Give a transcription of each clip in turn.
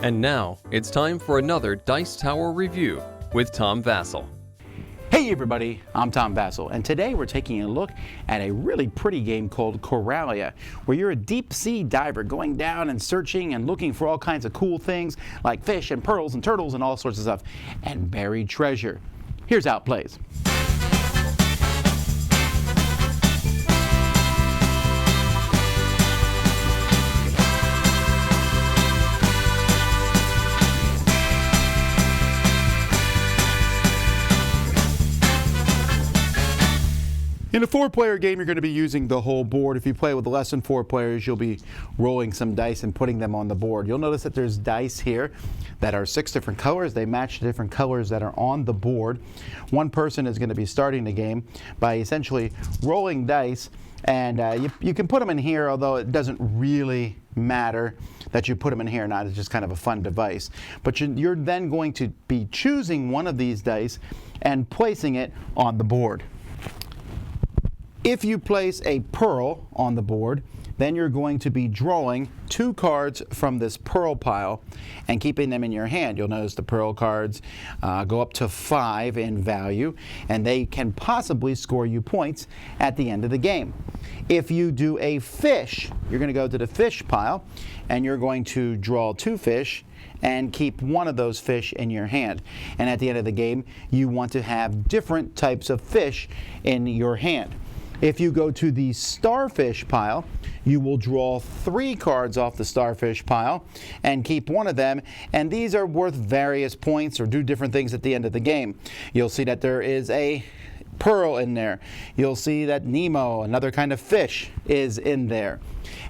And now, it's time for another Dice Tower review with Tom Vasel. Hey everybody, I'm Tom Vasel, and today we're taking a look at a really pretty game called Coralia, where you're a deep sea diver going down and searching and looking for all kinds of cool things like fish and pearls and turtles and all sorts of stuff, and buried treasure. Here's how it plays. In a 4-player game, you're going to be using the whole board. If you play with less than 4 players, you'll be rolling some dice and putting them on the board. You'll notice that there's dice here that are 6 different colors. They match the different colors that are on the board. One person is going to be starting the game by essentially rolling dice, and you can put them in here, although it doesn't really matter that you put them in here or not. It's just kind of a fun device. But you're then going to be choosing one of these dice and placing it on the board. If you place a pearl on the board, then you're going to be drawing 2 cards from this pearl pile and keeping them in your hand. You'll notice the pearl cards go up to 5 in value, and they can possibly score you points at the end of the game. If you do a fish, you're going to go to the fish pile, and you're going to draw 2 fish and keep one of those fish in your hand. And at the end of the game, you want to have different types of fish in your hand. If you go to the starfish pile, you will draw 3 cards off the starfish pile and keep one of them, and these are worth various points or do different things at the end of the game. You'll see that there is a pearl in there. You'll see that Nemo, another kind of fish, is in there.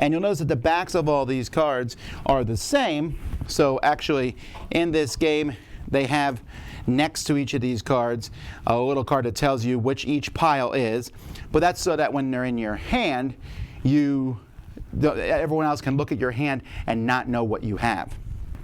And you'll notice that the backs of all these cards are the same, so actually in this game they have next to each of these cards a little card that tells you which each pile is, but that's so that when they're in your hand, everyone else can look at your hand and not know what you have.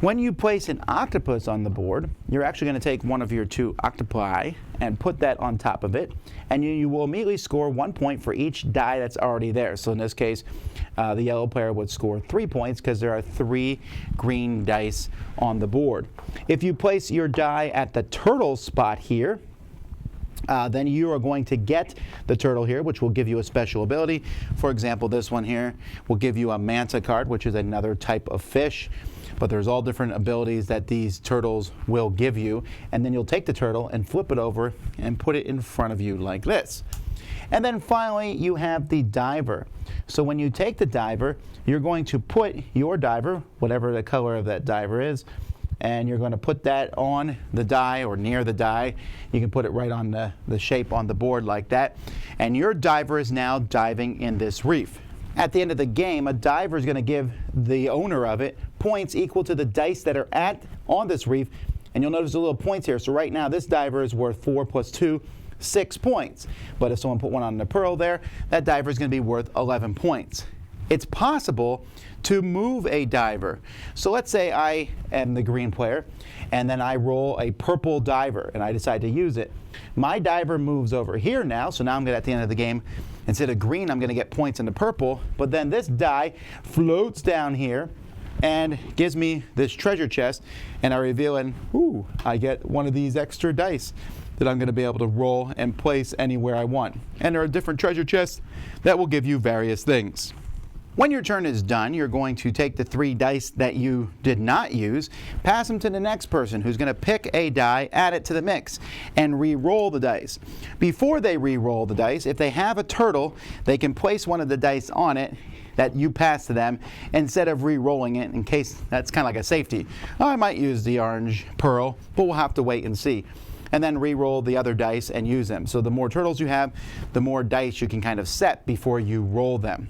When you place an octopus on the board, you're actually going to take one of your 2 octopi and put that on top of it, and you will immediately score 1 point for each die that's already there. So in this case, the yellow player would score 3 points because there are 3 green dice on the board. If you place your die at the turtle spot here, then you are going to get the turtle here, which will give you a special ability. For example, this one here will give you a manta card, which is another type of fish. But there's all different abilities that these turtles will give you. And then you'll take the turtle and flip it over and put it in front of you like this. And then finally, you have the diver. So when you take the diver, you're going to put your diver, whatever the color of that diver is, and you're going to put that on the die or near the die. You can put it right on the shape on the board like that. And your diver is now diving in this reef. At the end of the game, a diver is going to give the owner of it points equal to the dice that are on this reef. And you'll notice the little points here. So right now, this diver is worth 4 plus 2, 6 points. But if someone put one on the pearl there, that diver is going to be worth 11 points. It's possible to move a diver. So let's say I am the green player, and then I roll a purple diver, and I decide to use it. My diver moves over here now, so now I'm going to, at the end of the game, instead of green, I'm going to get points in the purple, but then this die floats down here and gives me this treasure chest, and I reveal, and ooh, I get one of these extra dice that I'm going to be able to roll and place anywhere I want. And there are different treasure chests that will give you various things. When your turn is done, you're going to take the 3 dice that you did not use, pass them to the next person who's going to pick a die, add it to the mix, and re-roll the dice. Before they re-roll the dice, if they have a turtle, they can place one of the dice on it that you pass to them instead of re-rolling it, in case that's kind of like a safety. I might use the orange pearl, but we'll have to wait and see. And then re-roll the other dice and use them. So the more turtles you have, the more dice you can kind of set before you roll them.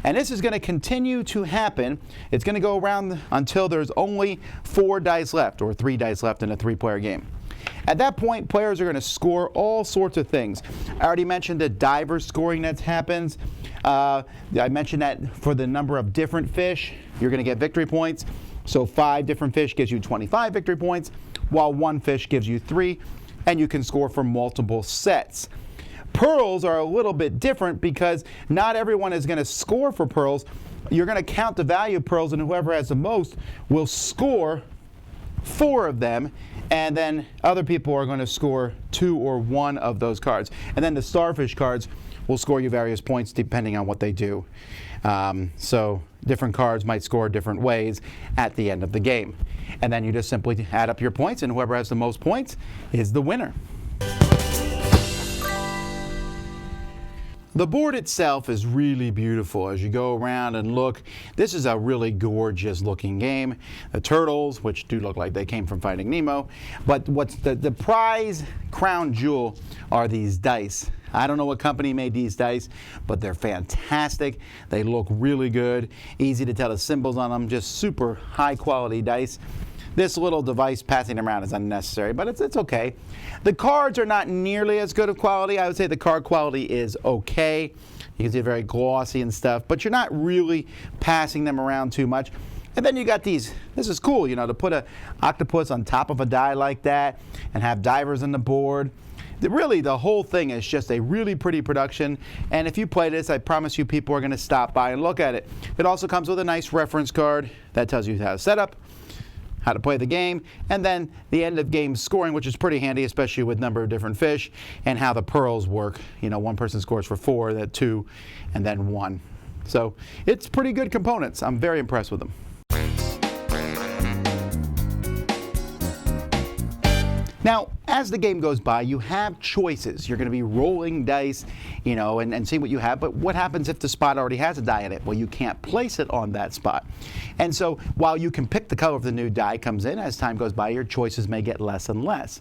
And this is going to continue to happen. It's going to go around until there's only 4 dice left, or 3 dice left in a 3-player game. At that point, players are going to score all sorts of things. I already mentioned the diver scoring that happens. I mentioned that for the number of different fish, you're going to get victory points. So 5 different fish gives you 25 victory points, while 1 fish gives you 3, and you can score for multiple sets. Pearls are a little bit different because not everyone is going to score for pearls. you're going to count the value of pearls, and whoever has the most will score 4 of them, and then other people are going to score 2 or 1 of those cards. And then the starfish cards will score you various points depending on what they do. So different cards might score different ways at the end of the game. And then you just simply add up your points, and whoever has the most points is the winner. The board itself is really beautiful as you go around and look. This is a really gorgeous looking game. The turtles, which do look like they came from Finding Nemo, but what's the prize crown jewel are these dice. I don't know what company made these dice, but they're fantastic. They look really good, easy to tell the symbols on them, just super high quality dice. This little device passing around is unnecessary, but it's okay. The cards are not nearly as good of quality. I would say the card quality is okay. You can see very glossy and stuff, but you're not really passing them around too much. And then you got these, this is cool, you know, to put an octopus on top of a die like that and have divers on the board. Really, the whole thing is just a really pretty production, and if you play this, I promise you people are going to stop by and look at it. It also comes with a nice reference card that tells you how to set up, how to play the game, and then the end of game scoring, which is pretty handy, especially with number of different fish, and how the pearls work. You know, one person scores for 4, then 2, and then 1. So it's pretty good components. I'm very impressed with them. Now, as the game goes by, you have choices. You're going to be rolling dice, you know, and see what you have. But what happens if the spot already has a die in it? Well, you can't place it on that spot. And so while you can pick the color of the new die comes in, as time goes by, your choices may get less and less.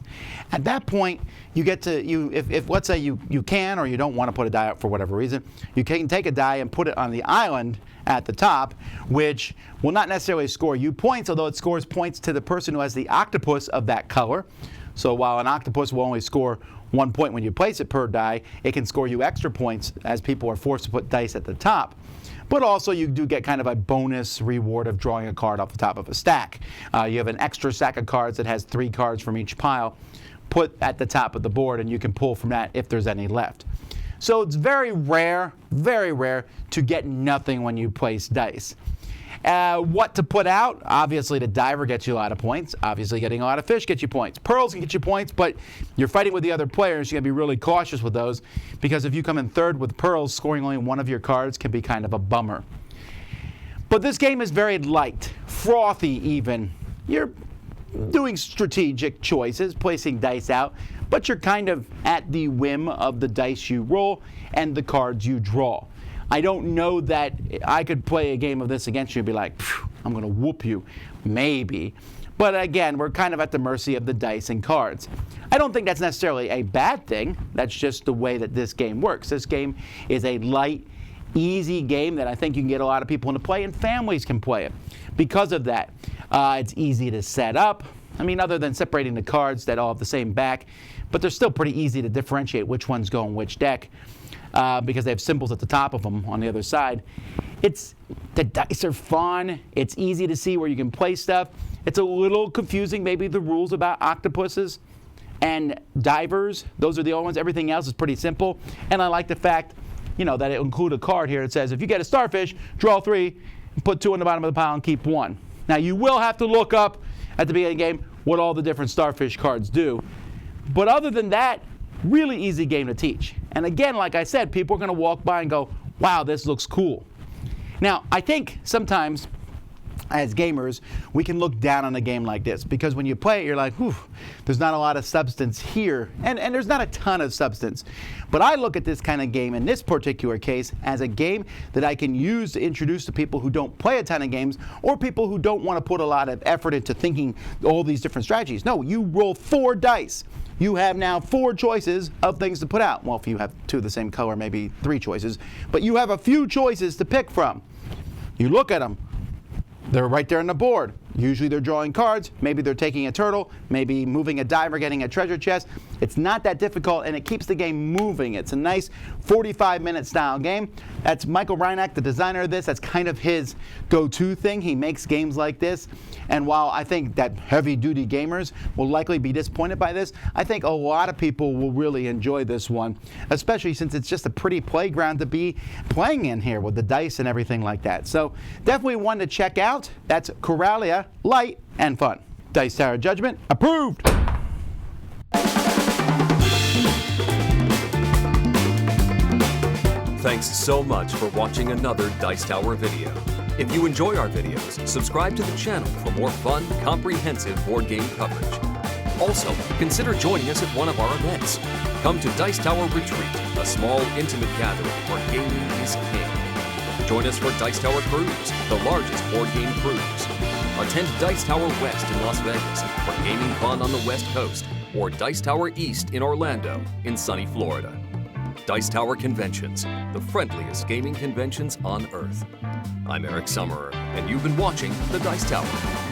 At that point, you get to, if let's say you can or you don't want to put a die up for whatever reason, you can take a die and put it on the island at the top, which will not necessarily score you points, although it scores points to the person who has the octopus of that color. So while an octopus will only score 1 point when you place it per die, it can score you extra points as people are forced to put dice at the top. But also you do get kind of a bonus reward of drawing a card off the top of a stack. You have an extra stack of cards that has 3 cards from each pile put at the top of the board, and you can pull from that if there's any left. So it's very rare to get nothing when you place dice. What to put out? Obviously, the diver gets you a lot of points. Obviously, getting a lot of fish gets you points. Pearls can get you points, but you're fighting with the other players. You got to be really cautious with those, because if you come in third with pearls, scoring only 1 of your cards can be kind of a bummer. But this game is very light, frothy even. You're doing strategic choices, placing dice out, but you're kind of at the whim of the dice you roll and the cards you draw. I don't know that I could play a game of this against you and be like, I'm going to whoop you. Maybe. But again, we're kind of at the mercy of the dice and cards. I don't think that's necessarily a bad thing. That's just the way that this game works. This game is a light, easy game that I think you can get a lot of people into play, and families can play it. Because of that, it's easy to set up. I mean, other than separating the cards that all have the same back, but they're still pretty easy to differentiate which ones go in which deck. Because they have symbols at the top of them on the other side. The dice are fun. It's easy to see where you can play stuff. It's a little confusing, maybe the rules about octopuses and divers. Those are the only ones. Everything else is pretty simple. And I like the fact, you know, that it include a card here that says if you get a starfish, draw 3, and put 2 on the bottom of the pile and keep 1. Now you will have to look up at the beginning of the game what all the different starfish cards do. But other than that, really easy game to teach. And again, like I said, people are going to walk by and go, wow, this looks cool. Now, I think sometimes as gamers, we can look down on a game like this, because when you play it, you're like, whew, there's not a lot of substance here. And there's not a ton of substance. But I look at this kind of game, in this particular case, as a game that I can use to introduce to people who don't play a ton of games, or people who don't want to put a lot of effort into thinking all these different strategies. No, you roll 4 dice. You have now 4 choices of things to put out. Well, if you have 2 of the same color, maybe 3 choices. But you have a few choices to pick from. You look at them. They're right there on the board. Usually they're drawing cards, maybe they're taking a turtle, maybe moving a diver, getting a treasure chest. It's not that difficult, and it keeps the game moving. It's a nice 45-minute style game. That's Michael Reinach, the designer of this. That's kind of his go-to thing. He makes games like this. And while I think that heavy-duty gamers will likely be disappointed by this, I think a lot of people will really enjoy this one, especially since it's just a pretty playground to be playing in here with the dice and everything like that. So definitely one to check out. That's Coralia, light and fun. Dice Tower Judgment, approved! Thanks so much for watching another Dice Tower video. If you enjoy our videos, subscribe to the channel for more fun, comprehensive board game coverage. Also, consider joining us at one of our events. Come to Dice Tower Retreat, a small, intimate gathering where gaming is king. Join us for Dice Tower Cruise, the largest board game cruise. Attend Dice Tower West in Las Vegas for gaming fun on the West Coast, or Dice Tower East in Orlando in sunny Florida. Dice Tower Conventions, the friendliest gaming conventions on Earth. I'm Eric Summerer, and you've been watching the Dice Tower.